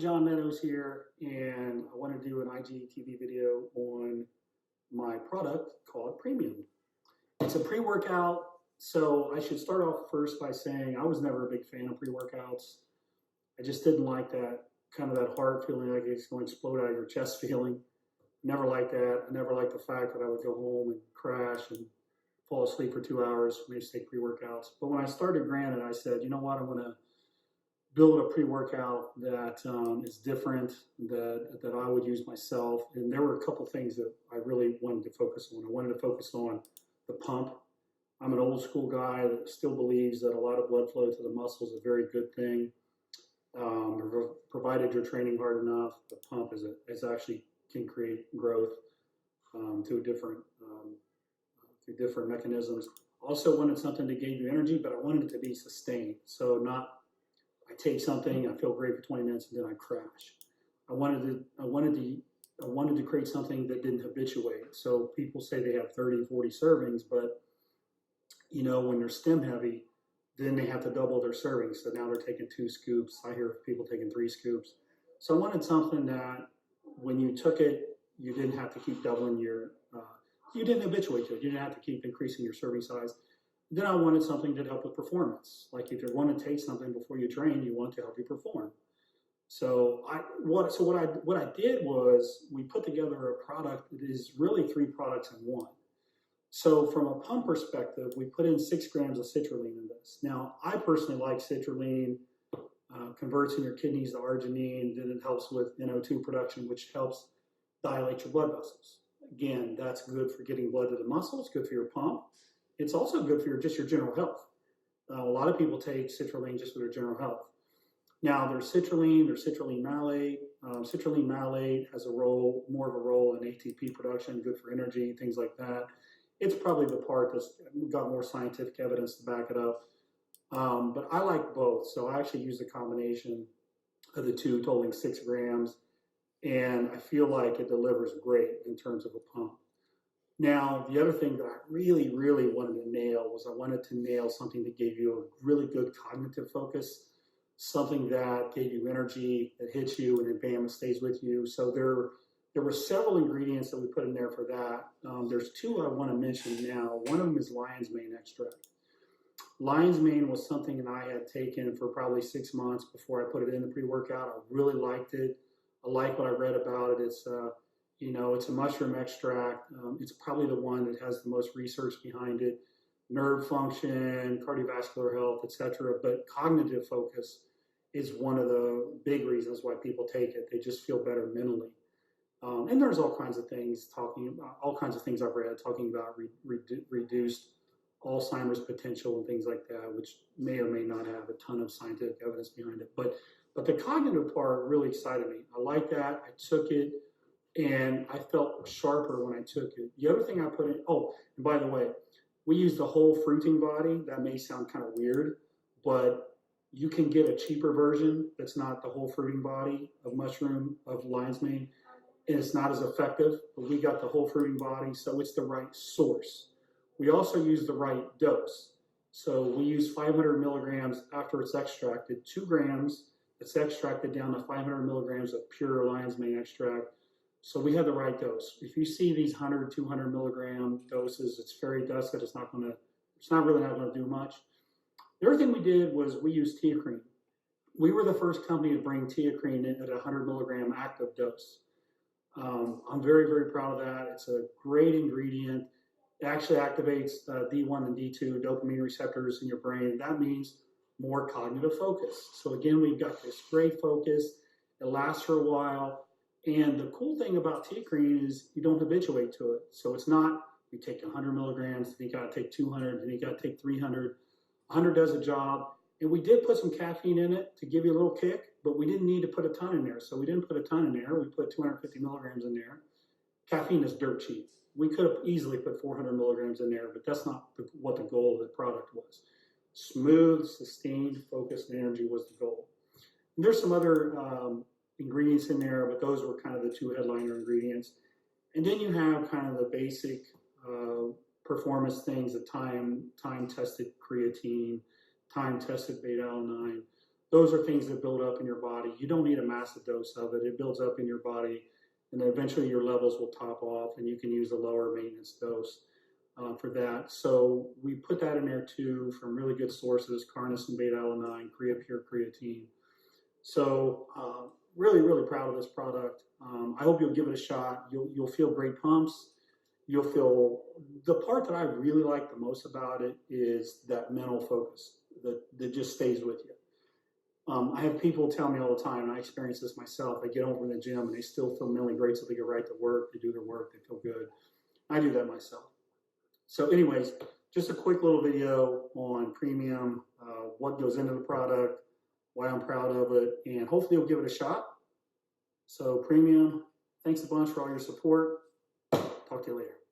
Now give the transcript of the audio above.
John Meadows here, and I want to do an IGTV video on my product called PRE-MIUM. It's a pre-workout, so I should start off first by saying I was never a big fan of pre-workouts. I just didn't like that kind of that heart feeling like it's going to explode out of your chest feeling. Never liked that. I never liked the fact that I would go home and crash and fall asleep for 2 hours when I used to take pre-workouts. But when I started Granite, I said, you know what, I want to build a pre-workout that is different, that I would use myself. And there were a couple things that I really wanted to focus on. I wanted to focus on the pump. I'm an old school guy that still believes that a lot of blood flow to the muscle is a very good thing. Provided you're training hard enough, the pump is actually can create growth through different mechanisms. Also wanted something to give you energy, but I wanted it to be sustained. So not I take something, I feel great for 20 minutes, and then I crash. I wanted to create something that didn't habituate. So people say they have 30, 40 servings, but you know, when they're stem heavy, then they have to double their servings. So now they're taking 2 scoops. I hear people taking 3 scoops. So I wanted something that when you took it, you didn't have to keep doubling your, you didn't habituate to it. You didn't have to keep increasing your serving size. Then I wanted something that helped with performance. Like if you want to take something before you train, you want to help you perform. So what I did was we put together a product that is really 3 products in one. So from a pump perspective, we put in 6 grams of citrulline in this. Now, I personally like citrulline. Converts in your kidneys to arginine, then it helps with NO2 production, which helps dilate your blood vessels. Again, that's good for getting blood to the muscles, good for your pump. It's also good for just your general health. A lot of people take citrulline just for their general health. Now, there's citrulline malate. Citrulline malate has more of a role in ATP production, good for energy, things like that. It's probably the part that's got more scientific evidence to back it up. But I like both, so I actually use a combination of the 2, totaling 6 grams, and I feel like it delivers great in terms of a pump. Now, the other thing that I really, really wanted to nail was I wanted to nail something that gave you a really good cognitive focus, something that gave you energy, that hits you, and then bam, it stays with you. So there were several ingredients that we put in there for that. There's 2 I want to mention now. One of them is lion's mane extract. Lion's mane was something that I had taken for probably 6 months before I put it in the pre-workout. I really liked it. I like what I read about it. It's it's a mushroom extract. It's probably the one that has the most research behind it, nerve function, cardiovascular health, etc. But cognitive focus is one of the big reasons why people take it. They just feel better mentally. And there's all kinds of things I've read talking about reduced Alzheimer's potential and things like that, which may or may not have a ton of scientific evidence behind it. But the cognitive part really excited me. I like that. I took it, and I felt sharper when I took it. The other thing I put in, oh, and by the way, we use the whole fruiting body. That may sound kind of weird, but you can get a cheaper version that's not the whole fruiting body of lion's mane, and it's not as effective, but we got the whole fruiting body, so it's the right source. We also use the right dose. So we use 500 milligrams after it's extracted, 2 grams that's extracted down to 500 milligrams of pure lion's mane extract. So we have the right dose. If you see these 100, 200 milligram doses, it's fairy dust that it's not really not going to do much. The other thing we did was we used teacrine. We were the first company to bring teacrine in at a 100 milligram active dose. I'm very, very proud of that. It's a great ingredient. It actually activates D1 and D2 dopamine receptors in your brain. That means more cognitive focus. So again, we've got this great focus. It lasts for a while. And the cool thing about teacrine is you don't habituate to it. So it's not you take 100 milligrams, then you got to take 200, then you got to take 300. 100 does a job. And we did put some caffeine in it to give you a little kick, but we didn't need to put a ton in there. So we didn't put a ton in there. We put 250 milligrams in there. Caffeine is dirt cheap. We could have easily put 400 milligrams in there, but that's not what the goal of the product was. Smooth, sustained, focused energy was the goal. And there's some other ingredients in there, but those were kind of the 2 headliner ingredients. And then you have kind of the basic performance things, the time-tested creatine, time-tested beta-alanine. those are things that build up in your body. You don't need a massive dose of it. It builds up in your body, and then eventually your levels will top off, and you can use a lower maintenance dose for that. So we put that in there too from really good sources, carnosine, beta-alanine, Creapure, creatine. So really, really proud of this product. I hope you'll give it a shot. You'll feel great pumps. You'll feel, the part that I really like the most about it is that mental focus that just stays with you. I have people tell me all the time, and I experience this myself. They get home from the gym and they still feel mentally great, so they get right to work, they do their work, they feel good. I do that myself. So anyways, just a quick little video on PRE-MIUM, what goes into the product, why I'm proud of it, and hopefully you'll give it a shot. So PRE-MIUM, thanks a bunch for all your support. Talk to you later.